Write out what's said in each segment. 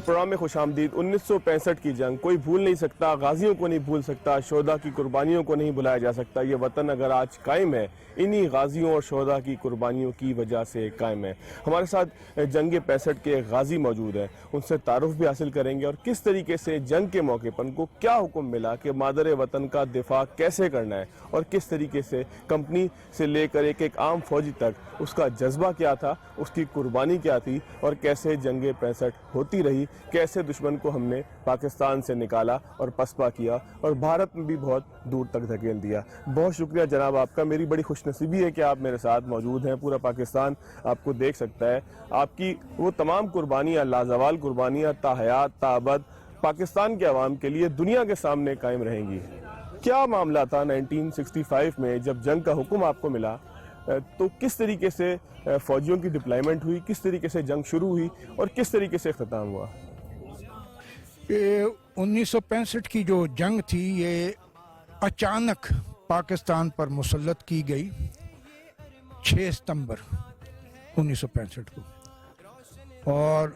Programme میں خوش آمدید۔ 1965 کی جنگ کوئی بھول نہیں سکتا، غازیوں کو نہیں بھول سکتا، شہداء کی قربانیوں کو نہیں بھلایا جا سکتا۔ یہ وطن اگر آج قائم ہے، انہی غازیوں اور شہداء کی قربانیوں کی وجہ سے قائم ہے۔ ہمارے ساتھ جنگ 65 کے غازی موجود ہیں، ان سے تعارف بھی حاصل کریں گے اور کس طریقے سے جنگ کے موقع پر ان کو کیا حکم ملا کہ مادر وطن کا دفاع کیسے کرنا ہے، اور کس طریقے سے کمپنی سے لے کر ایک عام فوجی تک اس کا جذبہ کیا تھا، اس کی قربانی کیا تھی، اور کیسے جنگ 65 ہوتی رہی، کیسے دشمن کو ہم نے پاکستان سے نکالا اور پسپا کیا اور بھارت میں بھی بہت دور تک دھکیل دیا۔ بہت شکریہ جناب آپ کا، میری بڑی خوش نصیبی ہے کہ آپ میرے ساتھ موجود ہیں۔ پورا پاکستان آپ کو دیکھ سکتا ہے، آپ کی وہ تمام قربانیاں، لازوال قربانیاں تا حیات تا ابد پاکستان کے عوام کے لیے دنیا کے سامنے قائم رہیں گی۔ کیا معاملہ تھا 1965 میں جب جنگ کا حکم آپ کو ملا، تو کس طریقے سے فوجیوں کی ڈپلائمنٹ ہوئی، کس طریقے سے جنگ شروع ہوئی اور کس طریقے سے اختتام ہوا؟ 1965 کی جو جنگ تھی یہ اچانک پاکستان پر مسلط کی گئی 6 ستمبر 1965 کو، اور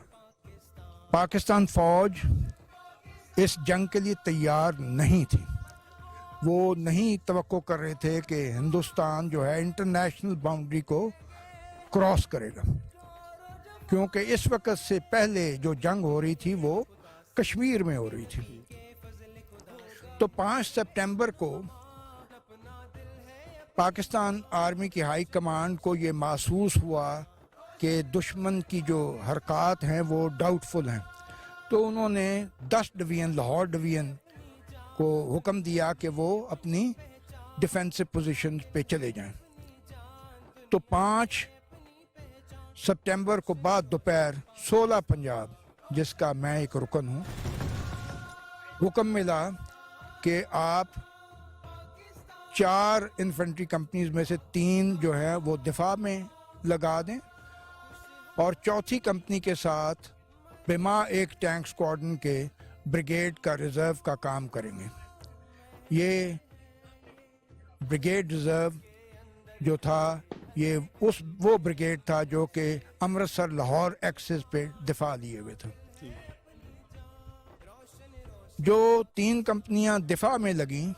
پاکستان فوج اس جنگ کے لیے تیار نہیں تھی۔ وہ نہیں توقع کر رہے تھے کہ ہندوستان جو ہے انٹرنیشنل باؤنڈری کو کراس کرے گا، کیونکہ اس وقت سے پہلے جو جنگ ہو رہی تھی وہ کشمیر میں ہو رہی تھی۔ تو 5 سپٹمبر کو پاکستان آرمی کی ہائی کمانڈ کو یہ محسوس ہوا کہ دشمن کی جو حرکات ہیں وہ ڈاؤٹ فل ہیں، تو انہوں نے 10 ڈویژن لاہور ڈویژن کو حکم دیا کہ وہ اپنی ڈیفینسو پوزیشن پہ چلے جائیں۔ تو 5 سپٹمبر کو بعد دوپہر 16 پنجاب، جس کا میں ایک رکن ہوں، حکم ملا کہ آپ 4 انفنٹری کمپنیز میں سے 3 جو ہے وہ دفاع میں لگا دیں، اور چوتھی کمپنی کے ساتھ بما ایک ٹینک سکواڈن کے بریگیڈ کا ریزرو کا کام کریں گے۔ یہ بریگیڈ ریزرو جو تھا یہ وہ بریگیڈ تھا جو کہ امرتسر لاہور ایکسس پہ دفاع لیے ہوئے تھا۔ جو 3 کمپنیاں دفاع میں لگیں،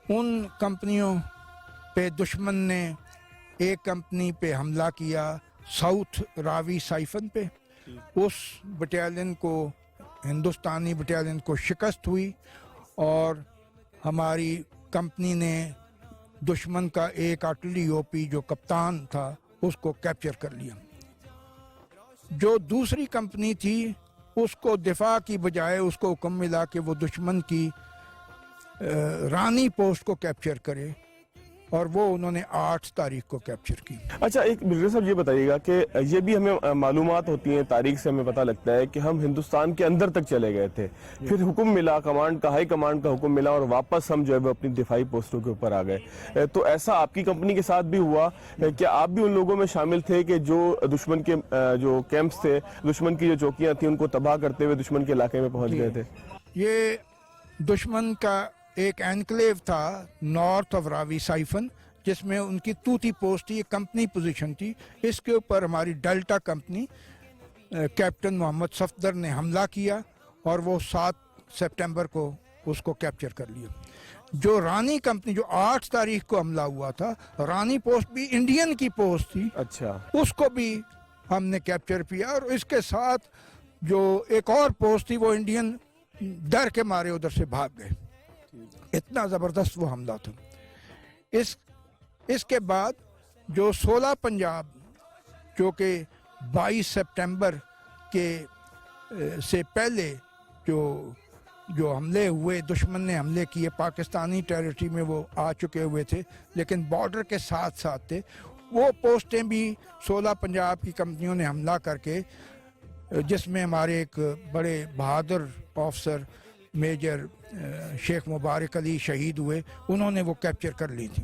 ان کمپنیوں پہ دشمن نے ایک کمپنی پہ حملہ کیا ساؤتھ راوی سائفن پہ، اس بٹالین کو ہندوستانی بٹالین کو شکست ہوئی، اور ہماری کمپنی نے دشمن کا ایک آرٹلری او پی جو کپتان تھا اس کو کیپچر کر لیا۔ جو دوسری کمپنی تھی اس کو دفاع کی بجائے اس کو حکم ملا کہ وہ دشمن کی رانی پوسٹ کو کیپچر کرے، اور وہ انہوں نے 8 تاریخ کو کیپچر کی۔ اچھا، ایک مرزا صاحب یہ بتائیے گا کہ یہ بھی ہمیں معلومات ہوتی ہیں، تاریخ سے ہمیں پتہ لگتا ہے کہ ہم ہندوستان کے اندر تک چلے گئے تھے، پھر حکم ملا کمانڈ کا، ہائی کمانڈ کا حکم ملا، اور واپس ہم جو ہے وہ اپنی دفاعی پوسٹوں کے اوپر آ گئے۔ تو ایسا آپ کی کمپنی کے ساتھ بھی ہوا؟ کیا آپ بھی ان لوگوں میں شامل تھے کہ جو دشمن کے جو کیمپس تھے، دشمن کی جو چوکیاں تھیں، ان کو تباہ کرتے ہوئے دشمن کے علاقے میں پہنچ گئے تھے؟ یہ دشمن کا ایک اینکلیو تھا نارتھ آف راوی سائفن، جس میں ان کی توتی پوسٹ تھی، یہ کمپنی پوزیشن تھی۔ اس کے اوپر ہماری ڈیلٹا کمپنی کیپٹن محمد صفدر نے حملہ کیا، اور وہ 7 سپٹمبر کو اس کو کیپچر کر لیا۔ جو رانی کمپنی جو 8 تاریخ کو حملہ ہوا تھا، رانی پوسٹ بھی انڈین کی پوسٹ تھی، اچھا، اس کو بھی ہم نے کیپچر کیا، اور اس کے ساتھ جو ایک اور پوسٹ تھی وہ انڈین ڈر کے مارے ادھر سے بھاگ گئے۔ اتنا زبردست وہ حملہ تھا۔ اس کے بعد جو 16 پنجاب جو کہ 22 سپٹمبر کے سے پہلے جو حملے ہوئے، دشمن نے حملے کیے، پاکستانی ٹیریٹری میں وہ آ چکے ہوئے تھے لیکن بارڈر کے ساتھ ساتھ تھے، وہ پوسٹیں بھی 16 پنجاب کی کمپنیوں نے حملہ کر کے، جس میں ہمارے ایک بڑے بہادر آفسر میجر شیخ مبارک علی شہید ہوئے، انہوں نے وہ کیپچر کر لی تھی۔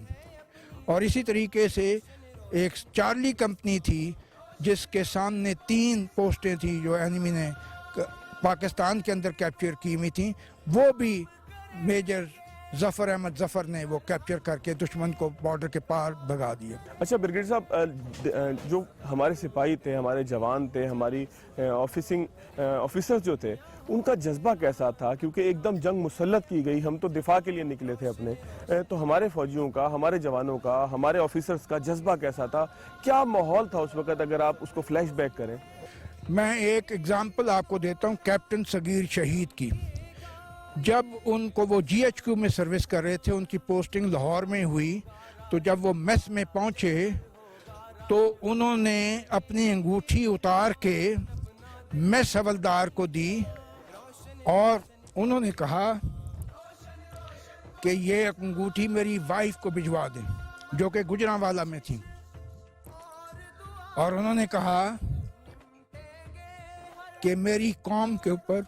اور اسی طریقے سے ایک چارلی کمپنی تھی جس کے سامنے 3 پوسٹیں تھیں جو اینیمی نے پاکستان کے اندر کیپچر کی ہوئی تھیں، وہ بھی میجر ظفر احمد ظفر نے وہ کیپچر کر کے دشمن کو بارڈر کے پار بھگا دیا۔ اچھا بریگیڈیئر صاحب، جو ہمارے سپاہی تھے، ہمارے جوان تھے، ہماری آفیسر جو تھے، ان کا جذبہ کیسا تھا؟ کیونکہ ایک دم جنگ مسلط کی گئی، ہم تو دفاع کے لیے نکلے تھے اپنے، تو ہمارے فوجیوں کا، ہمارے جوانوں کا، ہمارے آفیسرز کا جذبہ کیسا تھا؟ کیا ماحول تھا اس وقت، اگر آپ اس کو فلیش بیک کریں؟ میں ایک اگزامپل آپ کو دیتا ہوں کیپٹن صغیر شہید کی۔ جب ان کو وہ جی ایچ کیو میں سروس کر رہے تھے، ان کی پوسٹنگ لاہور میں ہوئی، تو جب وہ میس میں پہنچے تو انہوں نے اپنی انگوٹھی اتار کے میس حوالدار کو دی اور انہوں نے کہا کہ یہ انگوٹھی میری وائف کو بھجوا دیں، جو کہ گجرانوالہ میں تھی، اور انہوں نے کہا کہ میری قوم کے اوپر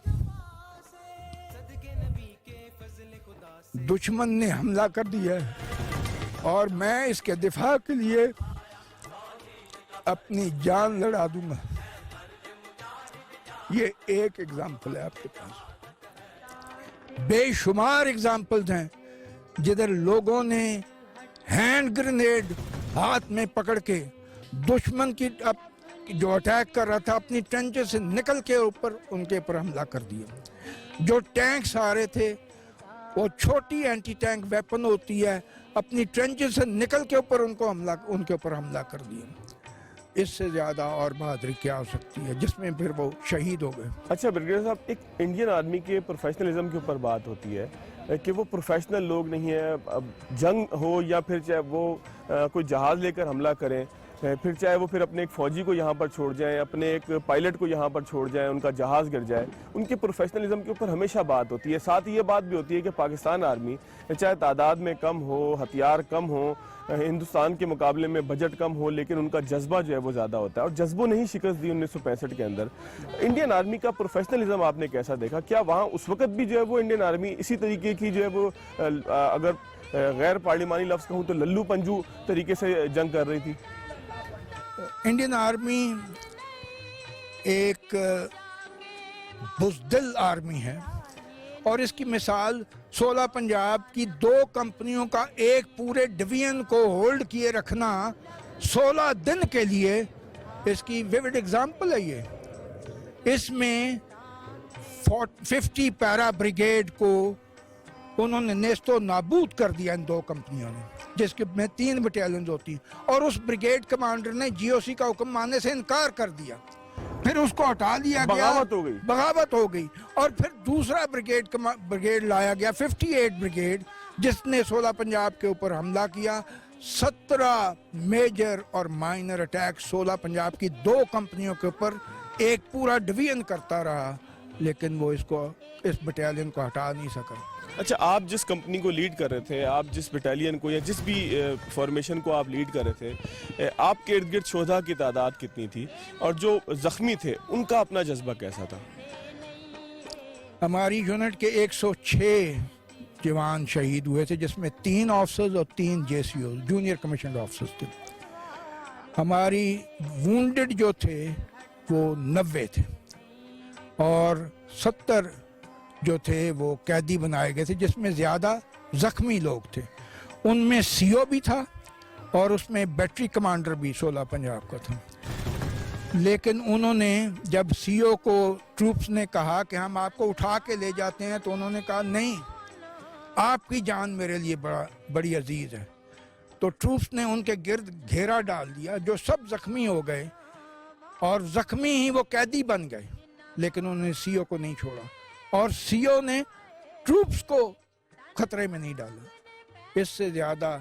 دشمن نے حملہ کر دیا ہے اور میں اس کے دفاع کے لیے اپنی جان لڑا دوں گا۔ یہ ایک ایگزامپل ہے آپ کے پاس، بے شمار ایگزامپلز ہیں جدھر لوگوں نے ہینڈ گرینیڈ ہاتھ میں پکڑ کے دشمن کی جو اٹیک کر رہا تھا اپنی ٹرنچ سے نکل کے ان کے اوپر حملہ کر دیا۔ جو ٹینکس آ رہے تھے، وہ چھوٹی اینٹی ٹینک ویپن ہوتی ہے، اپنی ٹرنچ سے نکل کے ان کے اوپر حملہ کر دیا۔ اس سے زیادہ اور بہادری کیا ہو سکتی ہے، جس میں پھر وہ شہید ہو گئے۔ اچھا بریگیڈیئر صاحب، ایک انڈین آرمی کے پروفیشنلزم کے اوپر بات ہوتی ہے کہ وہ پروفیشنل لوگ نہیں ہیں، اب جنگ ہو یا پھر چاہے وہ کوئی جہاز لے کر حملہ کریں، پھر چاہے وہ اپنے ایک فوجی کو یہاں پر چھوڑ جائیں، اپنے ایک پائلٹ کو یہاں پر چھوڑ جائیں، ان کا جہاز گر جائے، ان کے پروفیشنلزم کے اوپر ہمیشہ بات ہوتی ہے۔ ساتھ ہی یہ بات بھی ہوتی ہے کہ پاکستان آرمی چاہے تعداد میں کم ہو، ہتھیار کم ہو، ہندوستان کے مقابلے میں بجٹ کم ہو، لیکن ان کا جذبہ جو ہے وہ زیادہ ہوتا ہے، اور جذبوں نے ہی شکست دی 1965 کے اندر۔ انڈین آرمی کا پروفیشنلزم آپ نے کیسا دیکھا؟ کیا وہاں اس وقت بھی جو ہے وہ انڈین آرمی اسی طریقے کی جو ہے وہ اگر غیر پارلیمانی لفظ کہوں تو للو پنجو طریقے سے جنگ کر رہی تھی؟ انڈین آرمی ایک بزدل آرمی ہے، اور اس کی مثال 16 پنجاب کی 2 کمپنیوں کا ایک پورے ڈویژن کو ہولڈ کیے رکھنا 16 دن کے لیے، اس کی ویوڈ ایگزامپل ہے یہ۔ اس میں 50 پیرا بریگیڈ کو انہوں نے نیست و نابود کر دیا ان 2 کمپنیوں نے، جس کے میں 3 بٹالینز ہوتی ہیں، اور اس بریگیڈ کمانڈر نے جی او سی کا حکم ماننے سے انکار کر دیا، پھر اس کو ہٹا دیا گیا، بغاوت ہو گئی، اور پھر دوسرا بریگیڈ لایا گیا 58 بریگیڈ، جس نے 16 پنجاب کے اوپر حملہ کیا۔ 17 میجر اور مائنر اٹیک 16 پنجاب کی 2 کمپنیوں کے اوپر ایک پورا ڈویژن کرتا رہا، لیکن وہ اس بٹالین کو ہٹا نہیں سکا۔ اچھا، آپ جس کمپنی کو لیڈ کر رہے تھے، آپ جس بٹالین کو یا جس بھی فارمیشن کو آپ لیڈ کر رہے تھے، آپ کے ارد گرد شہداء کی تعداد کتنی تھی، اور جو زخمی تھے ان کا اپنا جذبہ کیسا تھا؟ ہماری یونٹ کے 106 جوان شہید ہوئے تھے، جس میں 3 آفسرز اور 3 جے سی او جونیئر کمیشنڈ آفسرز تھے۔ ہماری وونڈڈ جو تھے وہ 90 تھے، اور 70 جو تھے وہ قیدی بنائے گئے تھے، جس میں زیادہ زخمی لوگ تھے۔ ان میں سی او بھی تھا، اور اس میں بیٹری کمانڈر بھی 16 پنجاب کا تھا۔ لیکن انہوں نے جب سی او کو ٹروپس نے کہا کہ ہم آپ کو اٹھا کے لے جاتے ہیں، تو انہوں نے کہا نہیں، آپ کی جان میرے لیے بڑی عزیز ہے۔ تو ٹروپس نے ان کے گرد گھیرا ڈال دیا، جو سب زخمی ہو گئے، اور زخمی ہی وہ قیدی بن گئے، لیکن انہوں نے سی او کو نہیں چھوڑا، اور سی او نے ٹروپس کو خطرے میں نہیں ڈالا۔ اس سے زیادہ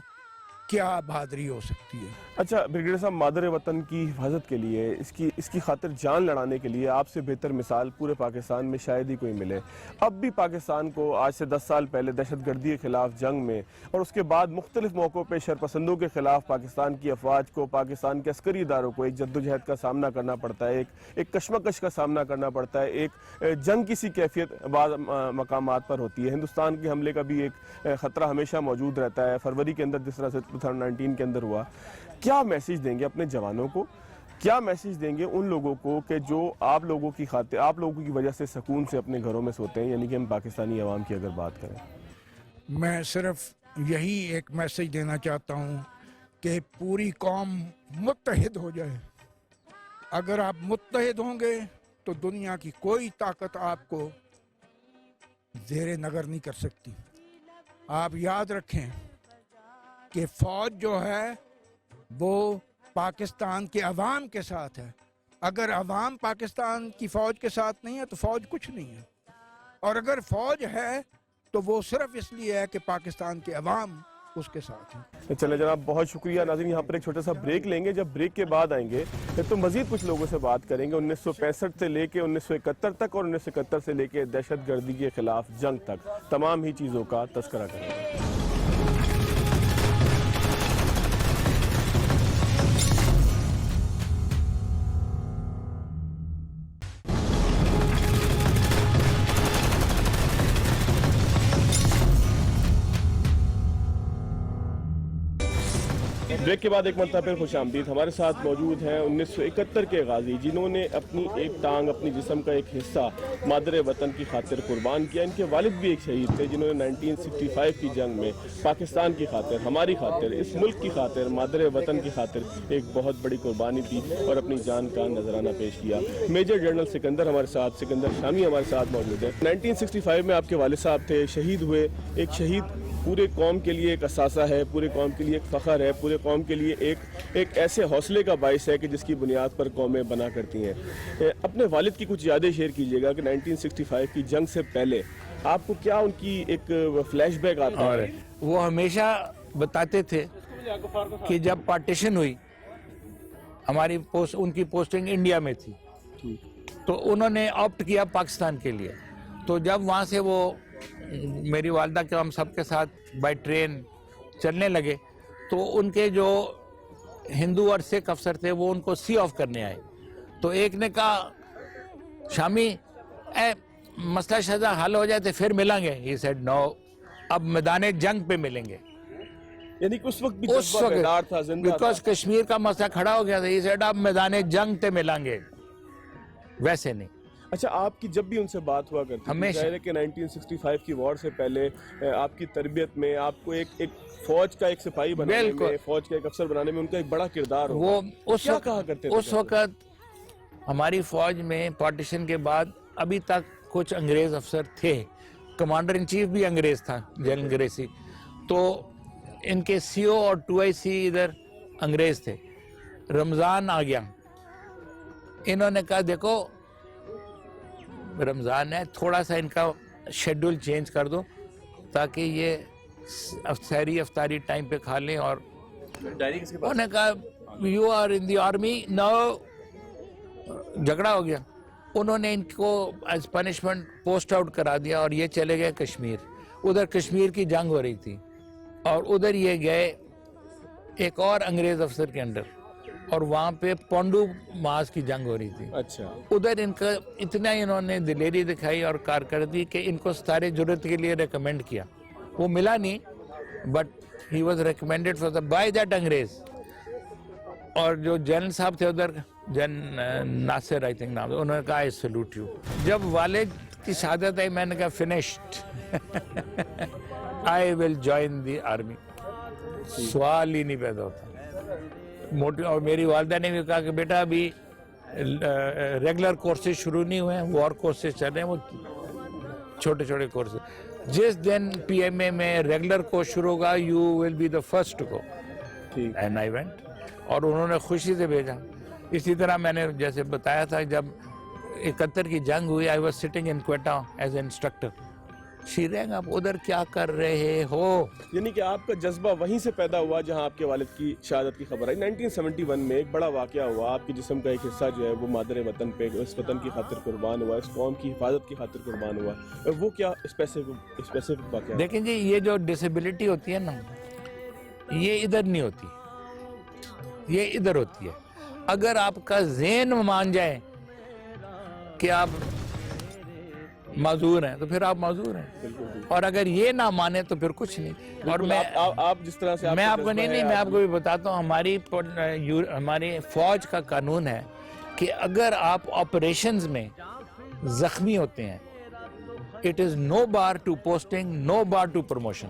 کیا بہادری ہو سکتی ہے؟ اچھا بریگیڈیئر صاحب، مادر وطن کی حفاظت کے لیے، اس کی خاطر جان لڑانے کے لیے آپ سے بہتر مثال پورے پاکستان میں شاید ہی کوئی ملے۔ اب بھی پاکستان کو آج سے 10 سال پہلے دہشت گردی کے خلاف جنگ میں، اور اس کے بعد مختلف موقعوں پہ شرپسندوں کے خلاف پاکستان کی افواج کو، پاکستان کے عسکری اداروں کو ایک جدوجہد کا سامنا کرنا پڑتا ہے، ایک کشمکش کا سامنا کرنا پڑتا ہے، ایک جنگ کی سی کیفیت بعض مقامات پر ہوتی ہے۔ ہندوستان کے حملے کا بھی ایک خطرہ ہمیشہ موجود رہتا ہے، فروری کے اندر جس طرح سے 2019 کے اندر ہوا۔ کیا میسیج دیں گے اپنے جوانوں کو، کیا میسیج دیں گے ان لوگوں کو کہ جو آپ لوگوں کی وجہ سے سکون سے اپنے گھروں میں سوتے ہیں، یعنی کہ ہم پاکستانی عوام کی اگر بات کریں؟ میں صرف یہی ایک میسج دینا چاہتا ہوں کہ پوری قوم متحد ہو جائے. اگر آپ متحد ہوں گے تو دنیا کی کوئی طاقت آپ کو زیر نظر نہیں کر سکتی. آپ یاد رکھیں کہ فوج جو ہے وہ پاکستان کے عوام کے ساتھ ہے. اگر عوام پاکستان کی فوج کے ساتھ نہیں ہے تو فوج کچھ نہیں ہے, اور اگر فوج ہے تو وہ صرف اس لیے ہے کہ پاکستان کے عوام اس کے ساتھ ہیں. چلے جناب, بہت شکریہ. ناظرین, یہاں پر ایک چھوٹا سا بریک لیں گے. جب بریک کے بعد آئیں گے تو مزید کچھ لوگوں سے بات کریں گے 1965 سے لے کے 1971 تک اور 1971 سے لے کے دہشت گردی کے خلاف جنگ تک تمام ہی چیزوں کا تذکرہ کریں گے. بریک کے بعد ایک مرتبہ پھر خوش آمدید. ہمارے ساتھ موجود ہیں 1971 کے غازی جنہوں نے اپنی ایک ٹانگ, اپنی جسم کا ایک حصہ مادر وطن کی خاطر قربان کیا. ان کے والد بھی ایک شہید تھے جنہوں نے 1965 کی جنگ میں پاکستان کی خاطر, ہماری خاطر, اس ملک کی خاطر, مادر وطن کی خاطر ایک بہت بڑی قربانی دی اور اپنی جان کا نذرانہ پیش کیا. میجر جنرل سکندر ہمارے ساتھ, سکندر شامی ہمارے ساتھ موجود ہیں. 1965 میں آپ کے والد صاحب تھے, شہید ہوئے. ایک شہید پورے قوم کے لیے ایک اثاثہ ہے, پورے قوم کے لیے ایک فخر ہے, پورے قوم کے لیے ایک ایسے حوصلے کا باعث ہے کہ جس کی بنیاد پر قومیں بنا کرتی ہیں. اپنے والد کی کچھ یادیں شیئر کیجئے گا کہ 1965 کی جنگ سے پہلے آپ کو کیا ان کی ایک فلیش بیک آتا ہے؟ وہ ہمیشہ بتاتے تھے کہ جب پارٹیشن ہوئی, ہماری ان کی پوسٹنگ انڈیا میں تھی, تو انہوں نے آپٹ کیا پاکستان کے لیے. تو جب وہاں سے وہ میری والدہ کے ہم سب کے ساتھ بائی ٹرین چلنے لگے تو ان کے جو ہندو اور سکھ افسر تھے وہ ان کو سی آف کرنے آئے. تو ایک نے کہا, شامی مسئلہ شزا حل ہو جائے تو پھر ملیں گے. He said no, اب میدان جنگ پہ ملیں گے. یعنی کہ اس وقت بھی جذبہ بیدار تھا, زندہ تھا. بیکاز کشمیر کا مسئلہ کھڑا ہو گیا تھا. He said اب میدان جنگ پہ ملیں گے, ویسے نہیں. اچھا, آپ کی جب بھی ان سے بات ہوا کرتی تھی, ظاہر ہے کہ 1965 کی وار سے پہلے آپ کی تربیت میں, آپ کو ایک فوج کا ایک سپاہی بنانے میں, فوج کا ایک افسر بنانے میں ان کا ایک بڑا کردار ہوگا. وہ کیا کہا کرتے تھے؟ اس وقت ہماری فوج میں پارٹیشن کے بعد ابھی تک کچھ انگریز افسر تھے. کمانڈر ان چیف بھی انگریز تھا, جنرل گریسی. تو ان کے سی او اور 2IC ادھر انگریز تھے. رمضان آ گیا, انہوں نے کہا دیکھو رمضان ہے, تھوڑا سا ان کا شیڈول چینج کر دو تاکہ یہ سحری افطاری ٹائم پہ کھا لیں. اور انہوں نے کہا you are in the army now. جھگڑا ہو گیا. انہوں نے ان کو ایز پنشمنٹ پوسٹ آؤٹ کرا دیا اور یہ چلے گئے کشمیر. ادھر کشمیر کی جنگ ہو رہی تھی اور ادھر یہ گئے ایک اور انگریز افسر کے انڈر, اور وہاں پہ پونڈو ماس کی جنگ ہو رہی تھی. اچھا, ادھر ان کا اتنا انہوں نے دلیری دکھائی اور کارکردگی کہ ان کو ستارے جرت کے لیے ریکمینڈ کیا. وہ ملا نہیں, but he was recommended for by that انگریز. اور جو جنرل صاحب تھے ادھر, ناصر آئی تھنک نام, انہوں نے کہا آئی سلوٹ یو. جب والد کی شہادت آئی میں نے کہا finished, I will join the army. سوال ہی نہیں پیدا ہوتا. اور میری والدہ نے بھی کہا کہ بیٹا ابھی ریگولر کورسز شروع نہیں ہوئے ہیں, وار کورسز چل رہے ہیں, وہ چھوٹے چھوٹے کورسز. جس دن PMA میں ریگولر کورس شروع ہوگا you will be the first to go. And I went, اور انہوں نے خوشی سے بھیجا. اسی طرح میں نے جیسے بتایا تھا جب 71 کی جنگ ہوئی, I was sitting in Quetta as a instructor. شیرینگ آپ ادھر کیا کر رہے ہو. یعنی کہ آپ کا جذبہ وہیں سے پیدا ہوا جہاں آپ کے والد کی شہادت کی خبر آئی. 1971 میں ایک بڑا واقعہ ہوا, آپ کے جسم کا ایک حصہ جو ہے وہ مادر وطن پہ, اس وطن کی خاطر قربان ہوا, اس قوم کی حفاظت کی خاطر قربان ہوا. وہ کیا اسپیسیفک واقعہ؟ دیکھیں جی, یہ جو ڈسیبلٹی ہوتی ہے نا, یہ ادھر نہیں ہوتی, یہ ادھر ہوتی ہے. اگر آپ کا ذہن مان جائے کہ آپ معذور ہیں تو پھر آپ معذور ہیں, اور اگر یہ نہ مانے تو پھر کچھ نہیں. اور آپ جس طرح سے میں آپ کو نہیں میں آپ کو بھی بتاتا ہوں, ہماری فوج کا قانون ہے کہ اگر آپ آپریشنز میں زخمی ہوتے ہیں It is no bar to posting, no bar to promotion.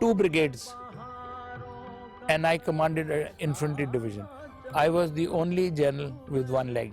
2 brigades and I commanded an infantry division. I was the only general with 1 leg.